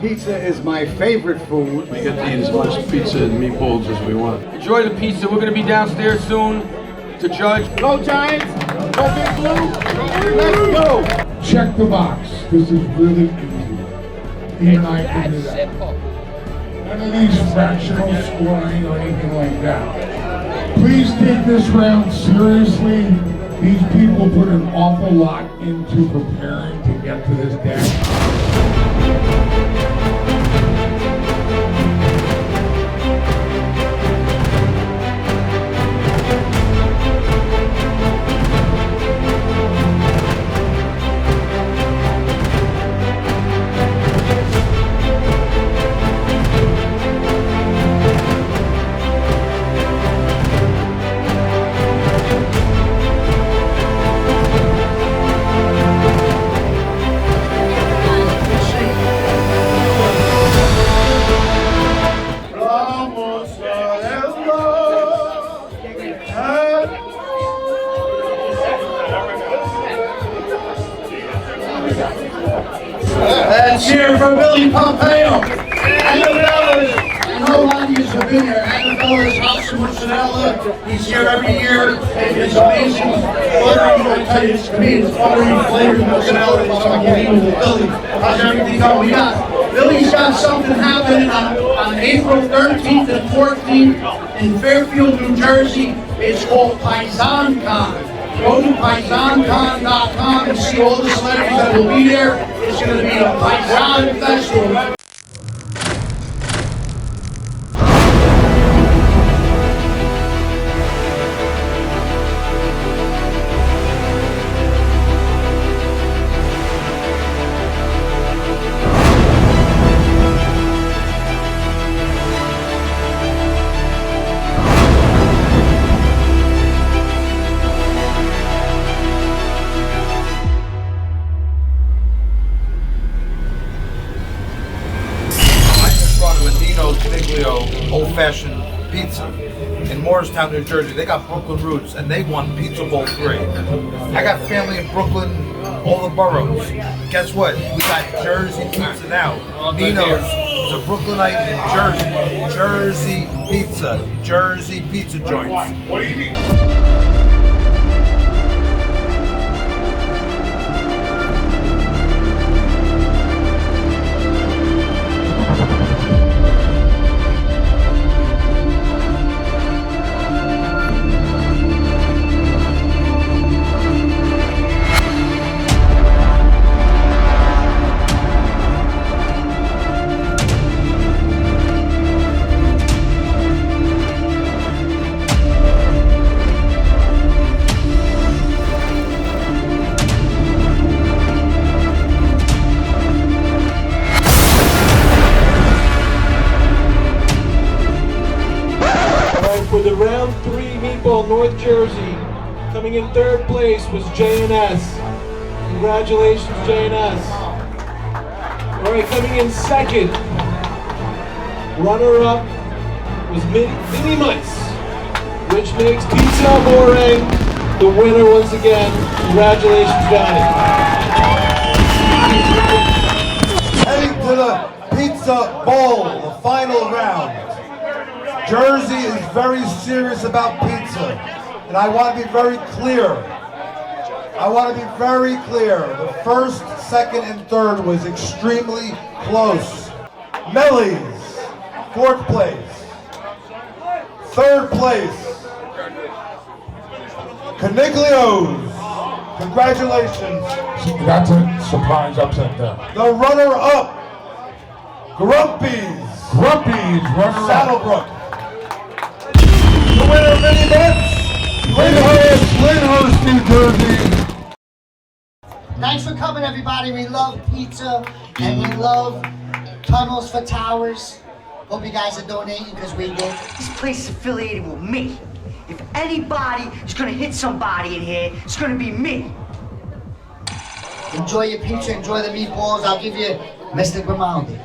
Pizza is my favorite food. We get to eat as much pizza and meatballs as we want. Enjoy the pizza. We're going to be downstairs soon to judge. Go Giants! Go Big Blue! Let's go! Check the box. This is really easy. Even I can do that. None of these fractional scoring or anything like that. Please take this round seriously. These people put an awful lot into preparing to get to this day. Let's hear it for Billy Pompeo. I know a lot of you have been here. Annabella's House of Mozzarella. He's here every year. It's amazing. I tell you, it's amazing. Buttery flavored mozzarella. It's unbelievable. Billy, how's everything going? Billy's got something happening on April 13th and 14th in Fairfield, New Jersey. It's called Paisan Con. Go to PaisanCon.com and see all the celebrities that will be there. It's going to be a Paisan Festival. Old-fashioned pizza in Morristown, New Jersey. They got Brooklyn roots, and they won Pizza Bowl 3. I got family in Brooklyn, all the boroughs. Guess what? We got Jersey pizza now. Nino's is a Brooklynite in Jersey. Jersey pizza joints. What do you mean? For the round 3 Meatball, North Jersey, coming in 3rd place was J&S. Congratulations, J&S. All right, coming in 2nd, runner-up was Mini Mice, which makes Pizza Amore the winner once again. Congratulations, Johnny. Heading to the Pizza Bowl, the final round. Jersey is very serious about pizza, and I want to be very clear. The first, second, and third was extremely close. Melly's, 4th place. 3rd place, Caniglio's. Congratulations. That's a surprise upset there. The runner-up, Grumpy's. Runner-up. Saddlebrook. The winner of many events, Lyndhurst, New Jersey. Thanks for coming, everybody. We love pizza and we love tunnels for towers. Hope you guys are donating because we did. This place is affiliated with me. If anybody is gonna hit somebody in here, it's gonna be me. Enjoy your pizza, enjoy the meatballs. I'll give you Mr. Grimaldi.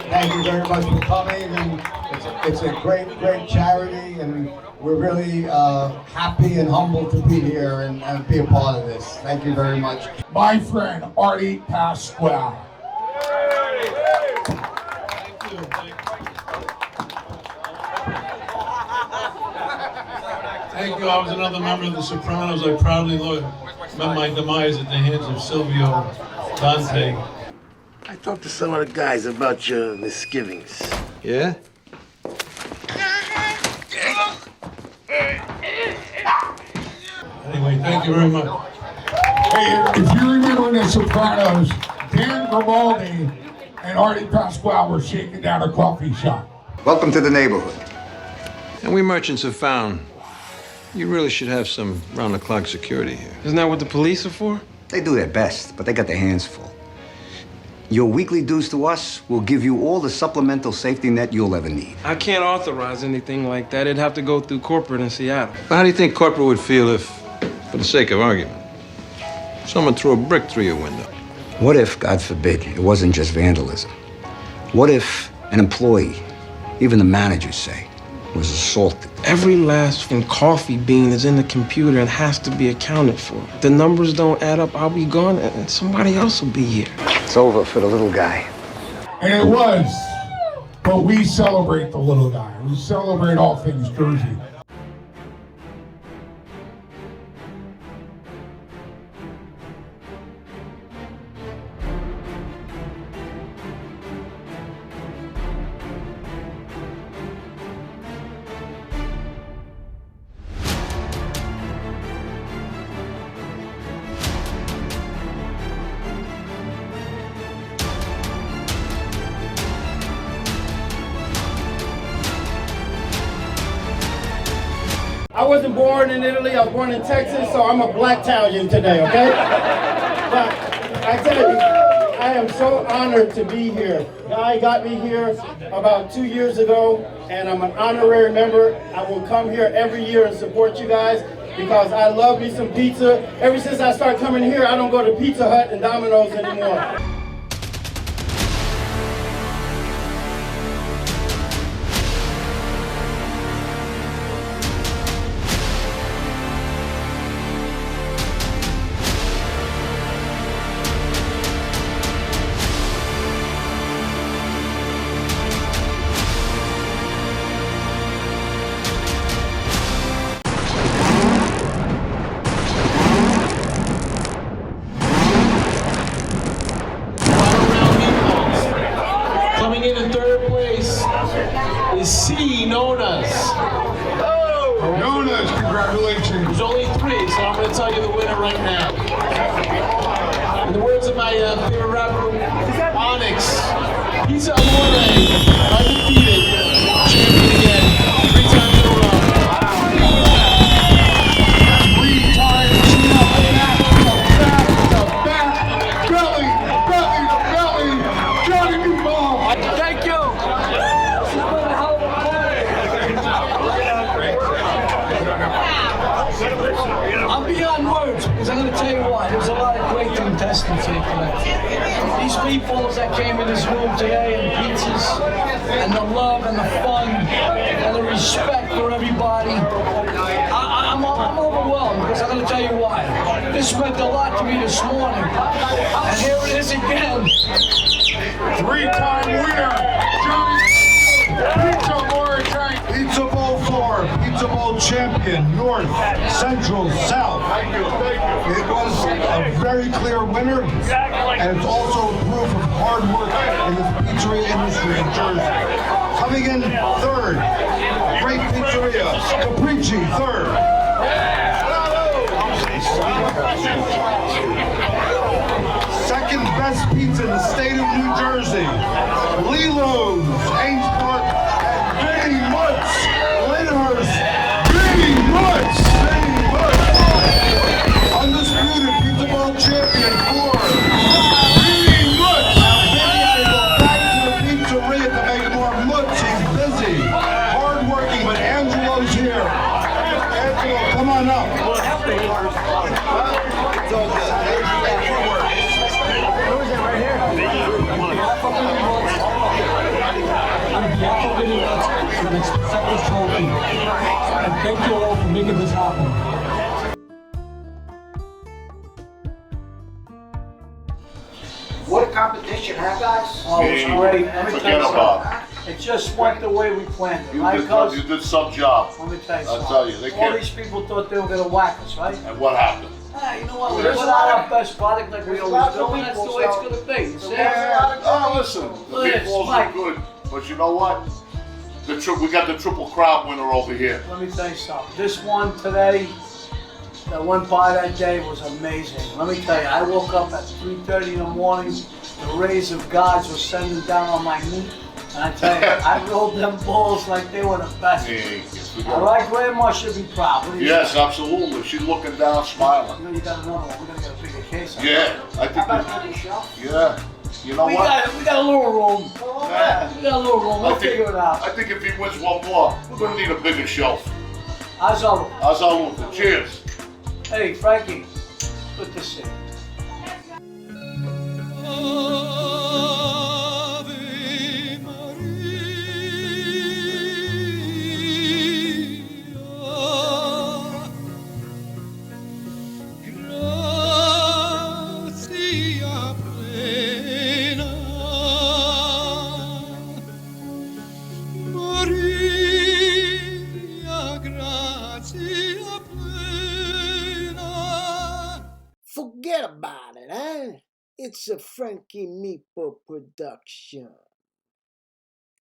Thank you very much for coming, and it's a great charity, and we're really happy and humbled to be here and be a part of this. Thank you very much. My friend, Artie Pasquale. Thank you. I was another member of the Sopranos. I proudly met my demise at the hands of Silvio Dante. I talked to some of the guys about your misgivings. Yeah? Anyway, thank you very much. Hey, if you remember in The Sopranos, Dan Grimaldi and Artie Pasquale were shaking down a coffee shop. Welcome to the neighborhood. And we merchants have found you really should have some round-the-clock security here. Isn't that what the police are for? They do their best, but they got their hands full. Your weekly dues to us will give you all the supplemental safety net you'll ever need. I can't authorize anything like that. It'd have to go through corporate in Seattle. Well, how do you think corporate would feel if, for the sake of argument, someone threw a brick through your window? What if, God forbid, it wasn't just vandalism? What if an employee, even the managers say, was assaulted? Every last coffee bean is in the computer and has to be accounted for. If the numbers don't add up, I'll be gone and somebody else will be here. It's over for the little guy. And it was. But we celebrate the little guy. We celebrate all things Jersey. I wasn't born in Italy, I was born in Texas, so I'm a black Italian today, okay? But I tell you, I am so honored to be here. Guy got me here about 2 years ago, and I'm an honorary member. I will come here every year and support you guys because I love me some pizza. Ever since I started coming here, I don't go to Pizza Hut and Domino's anymore. Coming in third place is C. Nonas. Oh, Jonas, congratulations. There's only 3, so I'm going to tell you the winner right now. In the words of my favorite rapper, Onyx, Pizza Amore, undefeated, champion again, 3 times in a row. 3 times back, belly to belly, Johnny Meatball. Thank you. I'm beyond words because I'm going to tell you why. There's a lot of great contestants here tonight. These meatballs that came in this room today, and pizzas, and the love and the fun and the respect for everybody. I'm overwhelmed because I'm going to tell you why. This meant a lot to me this morning. And here it is again. 3-time winner, Johnny Pizza Amore. Pizza Bowl 4, Pizza Bowl champion, North, Central, South. It was a very clear winner, and it's also proof of hard work in the pizzeria industry in Jersey. Coming in third, great pizzeria, Capricci, third. Second best pizza in the state of New Jersey, Lilo's, Ainsport, and Vinny Mutz, Lyndhurst, Vinny Mutz, undisputed Pizza Bowl champion, 4, Vinny Mutz. Vinny had to go back to the pizzeria to make more mutz. He's busy, hardworking, but Angelo's here. Angelo, come on up. And thank you all for making this happen. What a competition, huh, guys? Oh, it was great. Every Forget time- about it. It just went the way we planned it, You right, did, cuz? you did some job. Let me tell you I'll something. tell you, they All can't. these people thought they were gonna whack us, right? And what happened? Ah, you know what? We There's put a lot out of- our best product like we there's a lot always of do, and that's the meatballs way it's out. gonna be. You see? Oh, listen, the Look at this, meatballs Mike. are good, but you know what? We got the Triple Crown winner over here. Let me tell you something. This one today that went by that day was amazing. Let me tell you, I woke up at 3:30 in the morning. The rays of gods were sending down on my meat. And I tell you, I rolled them balls like they were the best. All right, Grandma should be proud. What do you Yes, think? absolutely. She's looking down, smiling. You know, you got another one. We're gonna get a bigger case. Yeah, I think. Yeah, you know we what? we got a little room. Nah. We got a little room. We'll figure it out. I think if he wins one more, we're gonna need a bigger shelf. Azal. Azal, cheers. Hey, Frankie. Good to see you. Forget about it, huh? It's a Frankie Meatball production.